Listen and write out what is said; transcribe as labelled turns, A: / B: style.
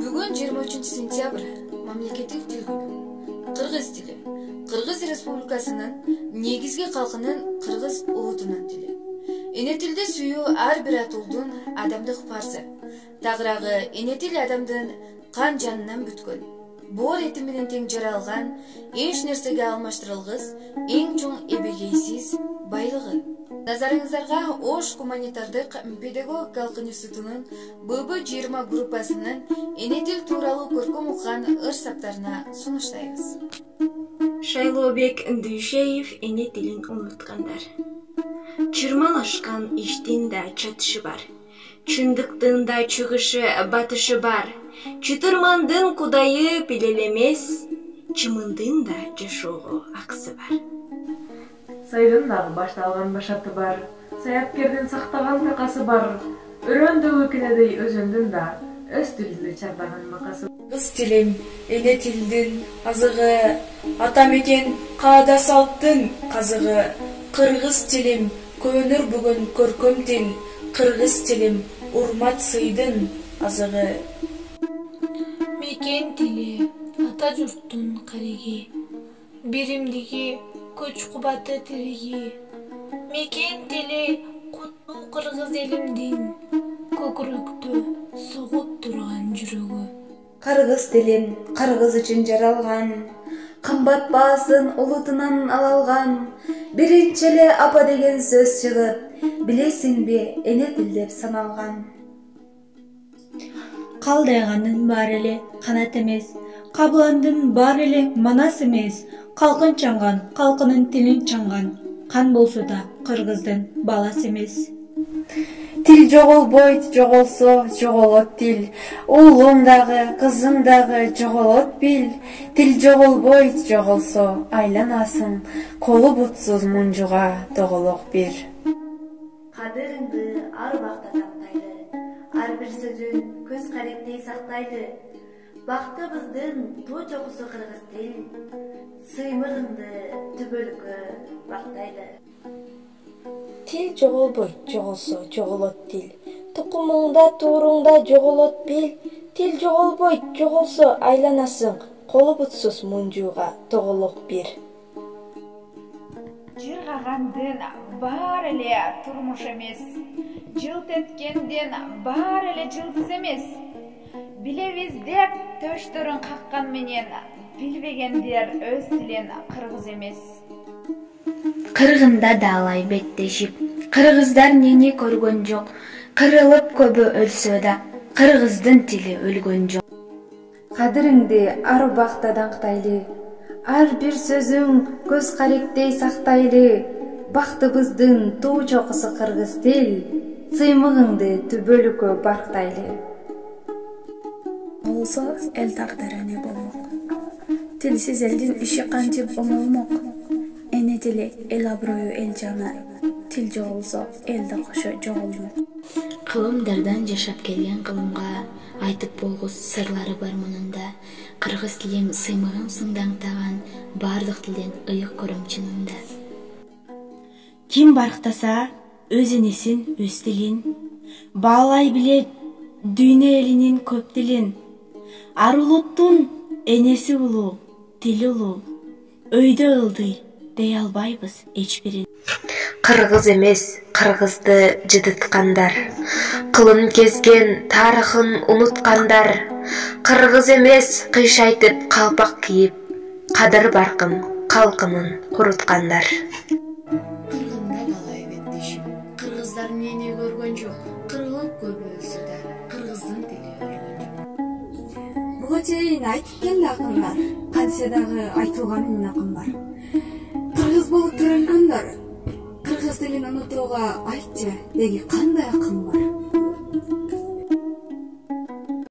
A: Бүгін 23 сентябрь мамлекеттік тіл күні. Қырғыз тілі. Қырғыз Республикасының негізгі қалқының қырғыз ұлтының тілі. Эне тілді сүйу әрбір атылдың адамдық парсы. Тағырағы эне тіл адамдың қан жанынан бүткөн. Бор етімінен тең жаралған, еш нәрсеге алмаштырылғыз, ең чоң ебегейсіз байлығы. Назарыңыздарға Ош гуманитардық педагогикалық институтының ББ-20 группасының эне тіл туралы көркем оқыған ырсаптарына сунуштайбыз.
B: Шайлообек Ндүйшеев эне тілін ұмытқандар. Чырмалашқан иштин да чатышы бар. Чындықтың да чыгышы батышы бар. Чытырмандың кудайы билелемес, чымындың да жашоого аксы бар.
C: Сайдың дағы башталған башаты бар, саяпкерден сақтаған тақасы бар. Өрөндөгү кинедей өзөндүн да өз тілді чардаган макасы.
D: Кыз тилим, эне тилдин азыгы, атамекен каада салттын казыгы. Кыргыз тилим, көнүр бүгүн көркөм тил. Кыргыз тилим, урмат сыйдын азыгы.
E: Мекен тили, ата журттун кариги, биримдиги, көч кубаты тириги. Мекен тили, куттуу кыргыз элимдин, көкүрөктү согуп турган жүрөгү.
B: Кыргыз тилин кыргыз үчүн жаралган, кымбат баасын улутунан ала алган. Биринчи эле апа деген сөз чыгып, билесиңби эне тил деп саналган.
F: Калдайганын бар эле канат эмес, кабыландын бар эле манас эмес. Калкын чаңган, калкынын тилин чаңган, кан болсо да кыргыздын баласы эмес.
D: Тил жоголбойт, жоголсо жоголот тил. Уулуң дагы, кызың дагы жоголот бил. Тил жоголбойт, жоголсо айланасың, колу бутсуз мунжуга тоголок бир.
B: Кадырыңды ар убакта тактайды, ар бир сөзүн көз каректей сактайды. Бактыбыздын тоо чокусу кыргыз тил, сыймыгыңды түбөлүккө бактайды.
E: Тил жоголбойт, жоголсо жоголот тил. Тукумуңда, тууруңда жоголот бил. Тил жоголбойт, жоголсо айланасың, колу бутсуз мунжууга тоголок бир.
G: Жыргагандын бар эле турмуш эмес, жылт эткенден бар эле жылдыз эмес. Билебиз деп төштөрүн каккан менен, билбегендер өз тилин кыргыз эмес.
H: Кыргында да алай беттешип, кыргыздар нени көргөн жок. Кырылып көбү өлсө да, кыргыздын тили өлгөн жок.
B: Кадырыңды ар убакта даңктайлы, ар бир сөзүң көз каректей сактайлы. Бактыбыздын туу чокусу кыргыз тил, сыймыгыңды түбөлүккө барктайлы.
F: Болсо эл тагдыры не болмок. Тилсиз элдин иши кантип оңолмок. Эне тили эл аброю, эл жаны. Тил жоголсо эл да кошо жоголмок.
H: Кылымдардан жашап келген кылымга айтып болгус сырлары бар мунунда. Кыргыз тилиң сыймыгың сыңдаңтаган, бардык тилден ыйык көрөм чынында.
F: Ким барктаса өз энесин, өз тилин, баалай билет дүйнө элинин көп тилин. Ар улуттун энеси улуу, тили улуу, өйдө ылдый дей албайбыз эч бирин.
B: Кыргыз эмес, кыргызды жыдыткандар, кылым кезген тарыхын унуткандар. Кыргыз эмес, кыйшайтып калпак кийип, кадыр баркын калкынын куруткандар.
A: Кыргында далай беттешип, кыргыздар нени көргөн жок. Кырылып көбү өлсө да, кыргыздын тили өлгөн жок.
F: Буга чейин айтып келди акындар, кантсе дагы айтылганын акын бар. Кыргыз болуп төрөлгөндөр, кыргыз тилин унутууга айтчы деги кандай акын бар.